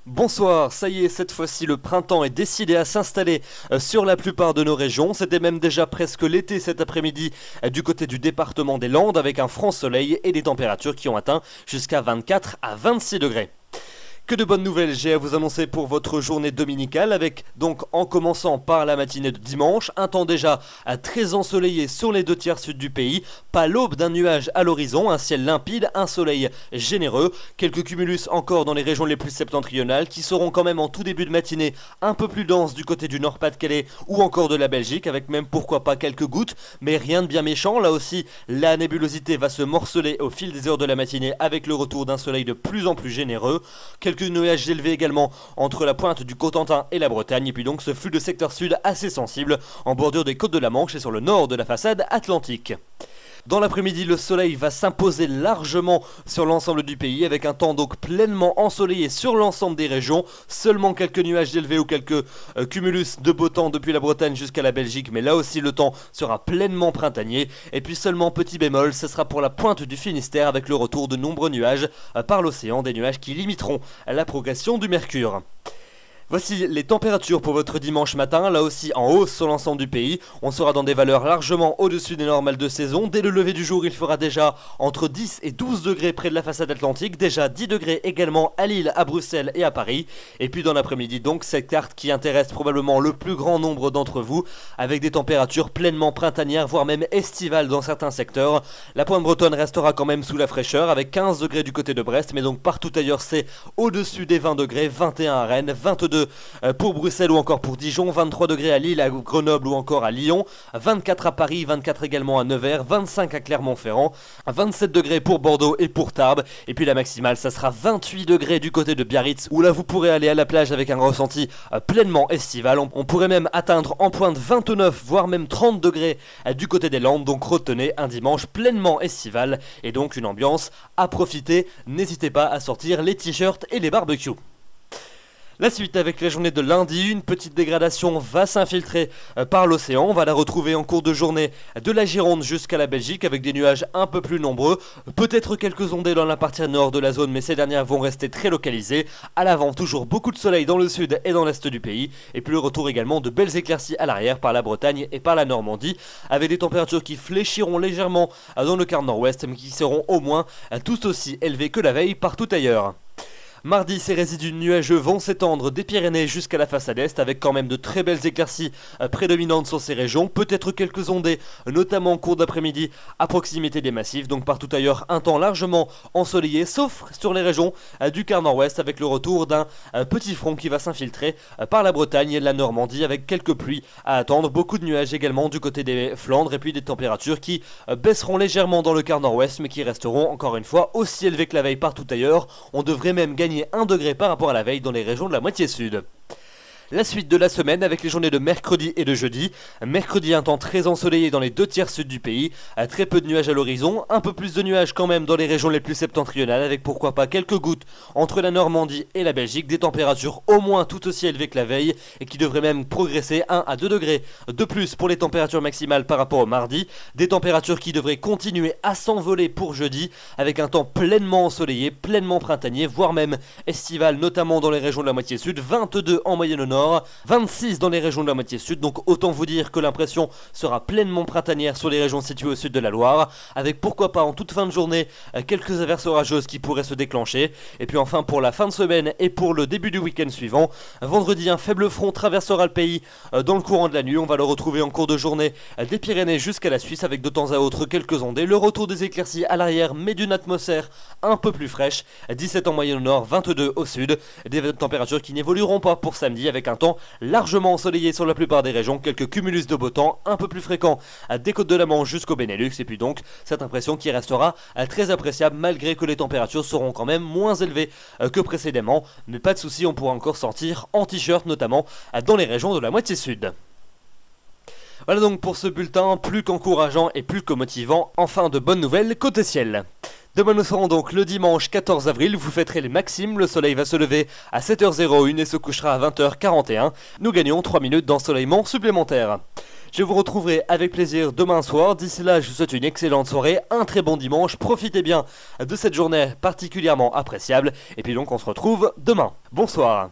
Bonsoir, ça y est, cette fois-ci le printemps est décidé à s'installer sur la plupart de nos régions. C'était même déjà presque l'été cet après-midi du côté du département des Landes avec un franc soleil et des températures qui ont atteint jusqu'à 24 à 26 degrés. Que de bonnes nouvelles j'ai à vous annoncer pour votre journée dominicale avec donc en commençant par la matinée de dimanche, un temps déjà très ensoleillé sur les 2/3 sud du pays, pas l'aube d'un nuage à l'horizon, un ciel limpide, un soleil généreux, quelques cumulus encore dans les régions les plus septentrionales qui seront quand même en tout début de matinée un peu plus denses du côté du Nord-Pas-de-Calais ou encore de la Belgique avec même pourquoi pas quelques gouttes, mais rien de bien méchant. Là aussi la nébulosité va se morceler au fil des heures de la matinée avec le retour d'un soleil de plus en plus généreux. Quelques nuages élevés également entre la pointe du Cotentin et la Bretagne, et puis donc ce flux de secteur sud assez sensible en bordure des côtes de la Manche et sur le nord de la façade atlantique. Dans l'après-midi, le soleil va s'imposer largement sur l'ensemble du pays avec un temps donc pleinement ensoleillé sur l'ensemble des régions. Seulement quelques nuages élevés ou quelques cumulus de beau temps depuis la Bretagne jusqu'à la Belgique, mais là aussi le temps sera pleinement printanier. Et puis seulement petit bémol, ce sera pour la pointe du Finistère avec le retour de nombreux nuages par l'océan, des nuages qui limiteront la progression du mercure. Voici les températures pour votre dimanche matin, là aussi en hausse sur l'ensemble du pays. On sera dans des valeurs largement au-dessus des normales de saison. Dès le lever du jour, il fera déjà entre 10 et 12 degrés près de la façade atlantique. Déjà 10 degrés également à Lille, à Bruxelles et à Paris. Et puis dans l'après-midi donc, cette carte qui intéresse probablement le plus grand nombre d'entre vous, avec des températures pleinement printanières, voire même estivales dans certains secteurs. La pointe bretonne restera quand même sous la fraîcheur, avec 15 degrés du côté de Brest, mais donc partout ailleurs c'est au-dessus des 20 degrés, 21 à Rennes, 22 pour Bruxelles ou encore pour Dijon, 23 degrés à Lille, à Grenoble ou encore à Lyon, 24 à Paris, 24 également à Nevers, 25 à Clermont-Ferrand, 27 degrés pour Bordeaux et pour Tarbes, et puis la maximale ça sera 28 degrés du côté de Biarritz, où là vous pourrez aller à la plage avec un ressenti pleinement estival. On pourrait même atteindre en pointe 29 voire même 30 degrés du côté des Landes, donc retenez un dimanche pleinement estival et donc une ambiance à profiter. N'hésitez pas à sortir les t-shirts et les barbecues. La suite avec la journée de lundi, une petite dégradation va s'infiltrer par l'océan. On va la retrouver en cours de journée de la Gironde jusqu'à la Belgique avec des nuages un peu plus nombreux. Peut-être quelques ondées dans la partie nord de la zone, mais ces dernières vont rester très localisées. À l'avant, toujours beaucoup de soleil dans le sud et dans l'est du pays. Et puis le retour également de belles éclaircies à l'arrière par la Bretagne et par la Normandie, avec des températures qui fléchiront légèrement dans le quart nord-ouest, mais qui seront au moins tout aussi élevées que la veille partout ailleurs. Mardi, ces résidus nuageux vont s'étendre des Pyrénées jusqu'à la façade est avec quand même de très belles éclaircies prédominantes sur ces régions. Peut-être quelques ondées, notamment en cours d'après-midi à proximité des massifs. Donc partout ailleurs, un temps largement ensoleillé, sauf sur les régions du quart nord-ouest avec le retour d'un petit front qui va s'infiltrer par la Bretagne et la Normandie avec quelques pluies à attendre. Beaucoup de nuages également du côté des Flandres et puis des températures qui baisseront légèrement dans le quart nord-ouest mais qui resteront encore une fois aussi élevées que la veille partout ailleurs. On devrait même gagner 1 degré par rapport à la veille dans les régions de la moitié sud. La suite de la semaine avec les journées de mercredi et de jeudi. Mercredi, un temps très ensoleillé dans les 2/3 sud du pays, très peu de nuages à l'horizon, un peu plus de nuages quand même dans les régions les plus septentrionales avec pourquoi pas quelques gouttes entre la Normandie et la Belgique, des températures au moins tout aussi élevées que la veille et qui devraient même progresser 1 à 2 degrés de plus pour les températures maximales par rapport au mardi, des températures qui devraient continuer à s'envoler pour jeudi avec un temps pleinement ensoleillé, pleinement printanier, voire même estival, notamment dans les régions de la moitié sud, 22 en moyenne au nord, 26 dans les régions de la moitié sud, donc autant vous dire que l'impression sera pleinement printanière sur les régions situées au sud de la Loire, avec pourquoi pas en toute fin de journée quelques averses orageuses qui pourraient se déclencher. Et puis enfin pour la fin de semaine et pour le début du week-end suivant, vendredi un faible front traversera le pays dans le courant de la nuit. On va le retrouver en cours de journée des Pyrénées jusqu'à la Suisse avec de temps à autre quelques ondées, le retour des éclaircies à l'arrière mais d'une atmosphère un peu plus fraîche, 17 en moyenne au nord, 22 au sud, des températures qui n'évolueront pas pour samedi avec un temps largement ensoleillé sur la plupart des régions, quelques cumulus de beau temps un peu plus fréquents des côtes de la Manche jusqu'au Benelux et puis donc cette impression qui restera très appréciable malgré que les températures seront quand même moins élevées que précédemment, mais pas de souci, on pourra encore sortir en t-shirt notamment dans les régions de la moitié sud. Voilà donc pour ce bulletin plus qu'encourageant et plus que motivant, enfin de bonnes nouvelles côté ciel. Demain nous serons donc le dimanche 14 avril, vous fêterez les maximes, le soleil va se lever à 7h01 et se couchera à 20h41. Nous gagnons 3 minutes d'ensoleillement supplémentaire. Je vous retrouverai avec plaisir demain soir. D'ici là, je vous souhaite une excellente soirée, un très bon dimanche. Profitez bien de cette journée particulièrement appréciable. Et puis donc, on se retrouve demain. Bonsoir.